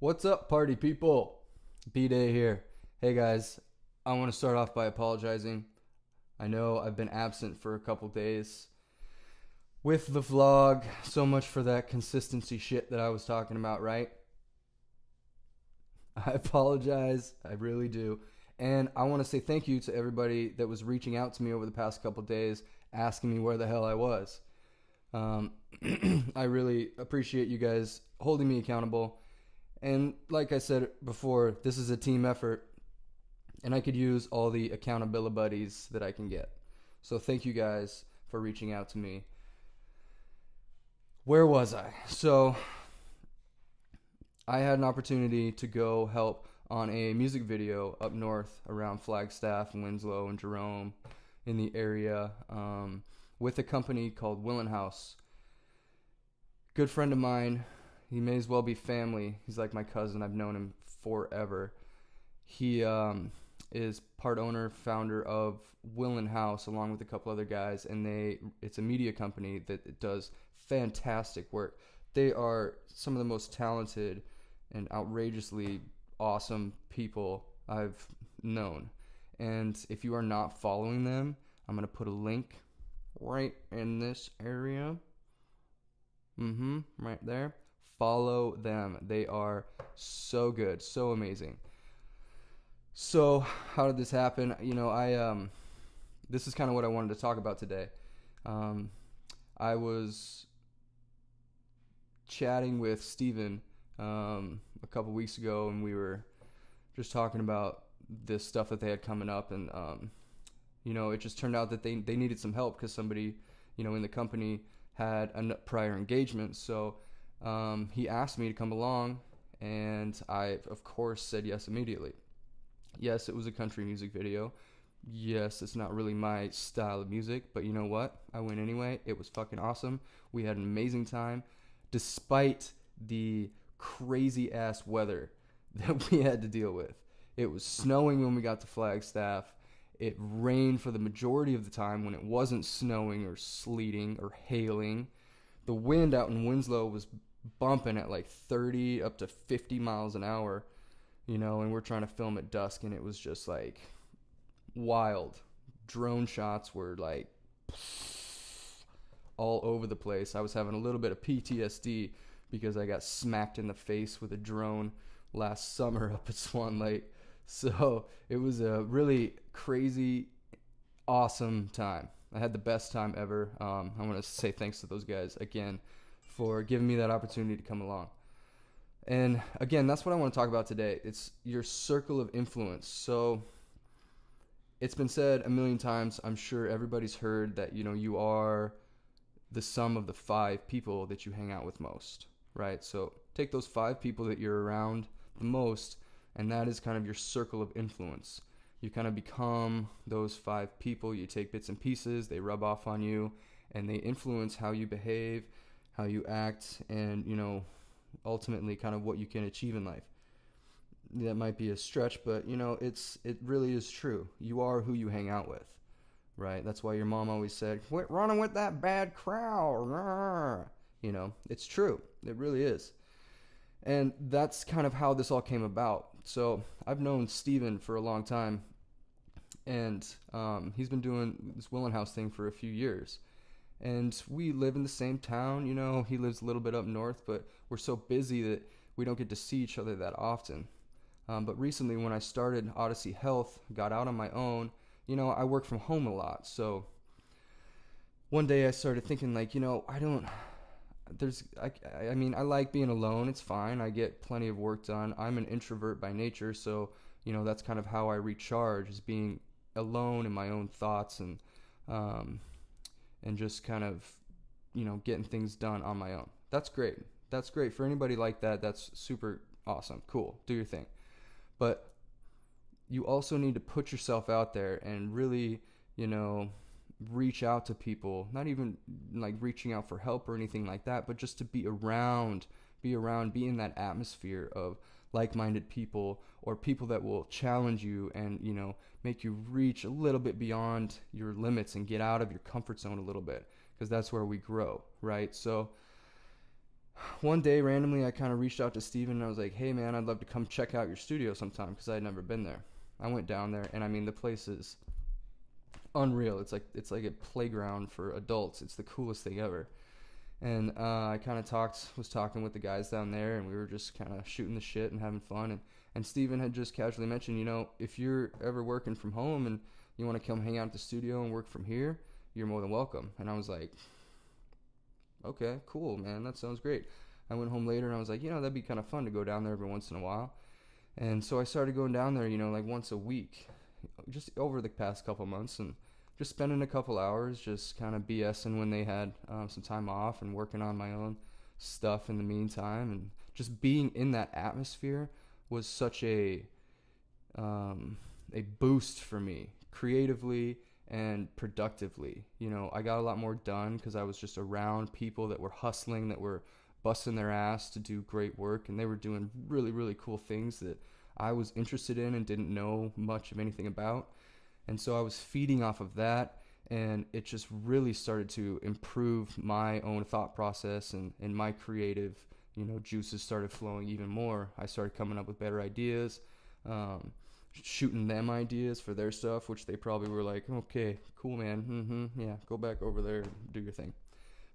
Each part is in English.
What's up, party people? B-Day here. Hey guys, I want to start off by apologizing. I know I've been absent for a couple days with the vlog. So much for that consistency shit that I was talking about, right? I apologize. I really do. And I want to say thank you to everybody that was reaching out to me over the past couple days asking me where the hell I was. Um, I really appreciate you guys holding me accountable. And like I said before, this is a team effort, and I could use all the accountability buddies that I can get. So thank you guys for reaching out to me. Where was I? So I had an opportunity to go help on a music video up north around Flagstaff and Winslow and Jerome in the area with a company called Willan House. Good friend of mine. He may as well be family. He's like my cousin. I've known him forever. He is part owner, founder of Willan House, along with a couple other guys, and it's a media company that does fantastic work. They are some of the most talented and outrageously awesome people I've known. And if you are not following them, I'm going to put a link right in this area. Right there. Follow them. They are so good, so amazing. So, how did this happen? This is kind of what I wanted to talk about today. I was chatting with Steven a couple weeks ago, and we were just talking about this stuff that they had coming up, and it just turned out that they needed some help because somebody, in the company had a prior engagement. So he asked me to come along, and I, of course, said yes immediately. Yes, it was a country music video. Yes, it's not really my style of music, but you know what? I went anyway. It was fucking awesome. We had an amazing time, despite the crazy-ass weather that we had to deal with. It was snowing when we got to Flagstaff. It rained for the majority of the time when it wasn't snowing or sleeting or hailing. The wind out in Winslow was bumping at like 30 up to 50 miles an hour, and we're trying to film at dusk, and it was just like wild. Drone shots were like all over the place. I was having a little bit of PTSD because I got smacked in the face with a drone last summer up at Swan Lake. So it was a really crazy, awesome time. I had the best time ever. I want to say thanks to those guys again for giving me that opportunity to come along. And again, that's what I want to talk about today. It's your circle of influence. So it's been said a million times. I'm sure everybody's heard that, you are the sum of the 5 people that you hang out with most, right? So take those 5 people that you're around the most, and that is kind of your circle of influence. You kind of become those 5 people. You take bits and pieces, they rub off on you, and they influence how you behave, how you act, and, ultimately kind of what you can achieve in life. That might be a stretch, but, it really is true. You are who you hang out with, right? That's why your mom always said, quit running with that bad crowd. It's true. It really is. And that's kind of how this all came about. So I've known Steven for a long time, and he's been doing this Willan House thing for a few years. And we live in the same town, he lives a little bit up north, but we're so busy that we don't get to see each other that often. But recently when I started Odyssey Health, got out on my own, I work from home a lot. So one day I started thinking like, I like being alone. It's fine. I get plenty of work done. I'm an introvert by nature, so that's kind of how I recharge, is being alone in my own thoughts and just kind of getting things done on my own. That's great. That's great for anybody like that. That's super awesome. Cool. Do your thing. But you also need to put yourself out there and really, reach out to people, not even like reaching out for help or anything like that, but just to be around, be in that atmosphere of like-minded people, or people that will challenge you and, make you reach a little bit beyond your limits and get out of your comfort zone a little bit, because that's where we grow, right? So one day randomly I kind of reached out to Steven and I was like, hey man, I'd love to come check out your studio sometime because I had never been there. I went down there and I mean the place is unreal. It's like a playground for adults. It's the coolest thing ever. And I kind of was talking with the guys down there, and we were just kind of shooting the shit and having fun. And Steven had just casually mentioned, if you're ever working from home and you want to come hang out at the studio and work from here, you're more than welcome. And I was like, okay, cool, man, that sounds great. I went home later and I was like, that'd be kind of fun to go down there every once in a while. And so I started going down there, like once a week, just over the past couple months, and just spending a couple hours just kind of BSing when they had some time off and working on my own stuff in the meantime. And just being in that atmosphere was such a boost for me creatively and productively. I got a lot more done because I was just around people that were hustling, that were busting their ass to do great work, and they were doing really, really cool things that I was interested in and didn't know much of anything about. And so I was feeding off of that, and it just really started to improve my own thought process, and my creative, juices started flowing even more. I started coming up with better ideas, shooting them ideas for their stuff, which they probably were like, okay, cool, man. Yeah, go back over there and do your thing.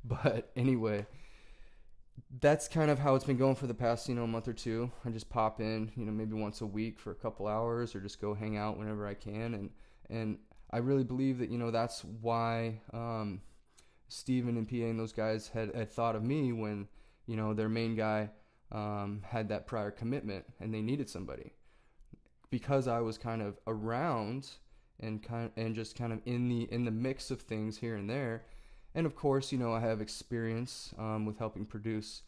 But anyway, that's kind of how it's been going for the past, month or two. I just pop in, maybe once a week for a couple hours, or just go hang out whenever I can. And I really believe that, that's why Steven and PA and those guys had thought of me when, their main guy had that prior commitment and they needed somebody. Because I was kind of around and just kind of in the mix of things here and there. And of course, I have experience with helping produce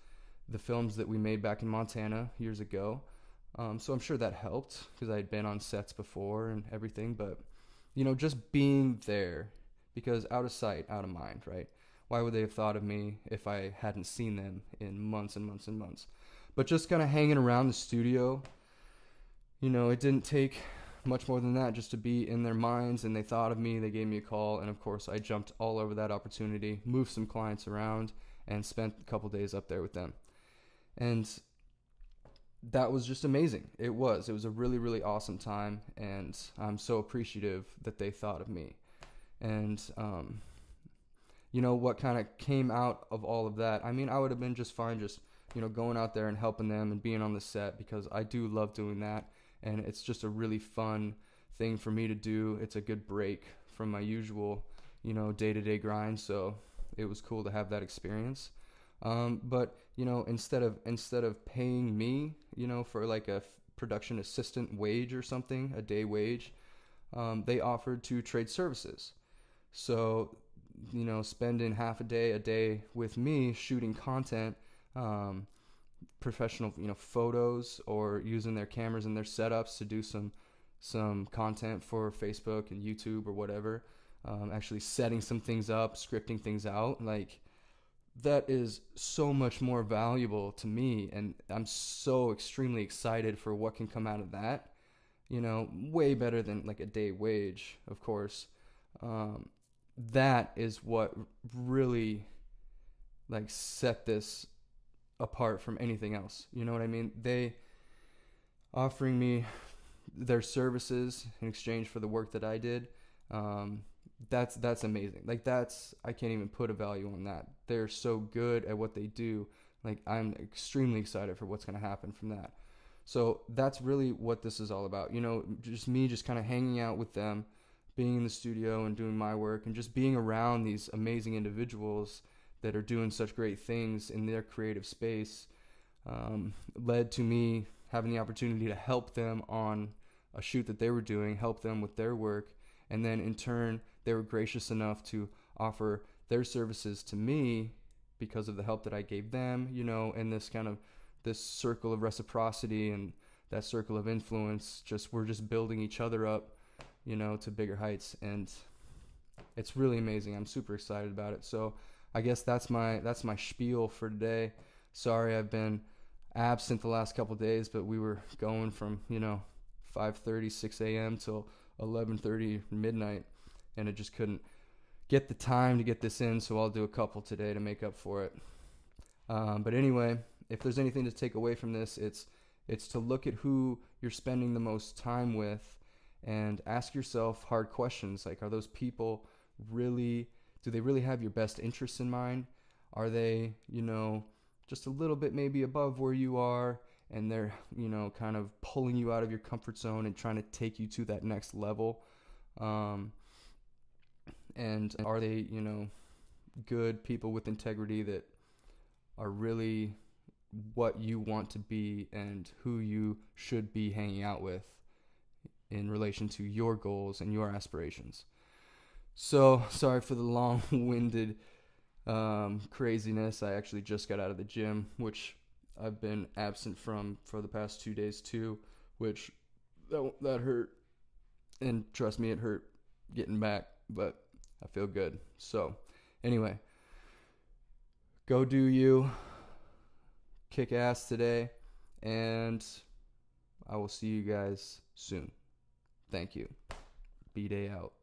the films that we made back in Montana years ago. So I'm sure that helped because I had been on sets before and everything. But, just being there, because out of sight, out of mind, right? Why would they have thought of me if I hadn't seen them in months and months and months? But just kind of hanging around the studio, it didn't take much more than that just to be in their minds, and they thought of me, they gave me a call, and of course I jumped all over that opportunity, moved some clients around, and spent a couple days up there with them. And that was just amazing. It was a really, really awesome time, and I'm so appreciative that they thought of me. And what kind of came out of all of that, I mean, I would have been just fine just going out there and helping them and being on the set, because I do love doing that. And it's just a really fun thing for me to do. It's a good break from my usual, day-to-day grind. So it was cool to have that experience. But, instead of paying me, for like a production assistant wage or something, a day wage, they offered to trade services. So, spending half a day with me shooting content, professional photos, or using their cameras and their setups to do some content for Facebook and YouTube or whatever, actually setting some things up, scripting things out, like that is so much more valuable to me, and I'm so extremely excited for what can come out of that. Way better than like a day wage, of course. That is what really like set this apart from anything else. You know what I mean? They offering me their services in exchange for the work that I did. That's amazing. Like I can't even put a value on that. They're so good at what they do. Like I'm extremely excited for what's going to happen from that. So that's really what this is all about. Just me just kind of hanging out with them, being in the studio and doing my work, and just being around these amazing individuals that are doing such great things in their creative space, led to me having the opportunity to help them on a shoot that they were doing, help them with their work, and then in turn they were gracious enough to offer their services to me because of the help that I gave them, and this circle of reciprocity and that circle of influence, we're just building each other up, to bigger heights, and it's really amazing. I'm super excited about it. So I guess that's my spiel for today. Sorry I've been absent the last couple of days, but we were going from 5:30, 6 a.m. till 11:30 midnight, and I just couldn't get the time to get this in, so I'll do a couple today to make up for it. But anyway, if there's anything to take away from this, it's to look at who you're spending the most time with and ask yourself hard questions. Like, are those people do they really have your best interests in mind? Are they, just a little bit maybe above where you are, and they're, kind of pulling you out of your comfort zone and trying to take you to that next level? And are they, good people with integrity that are really what you want to be and who you should be hanging out with in relation to your goals and your aspirations? So, sorry for the long-winded craziness. I actually just got out of the gym, which I've been absent from for the past 2 days too, which that hurt. And trust me, it hurt getting back, but I feel good. So, anyway, go do you. Kick ass today, and I will see you guys soon. Thank you. B-Day out.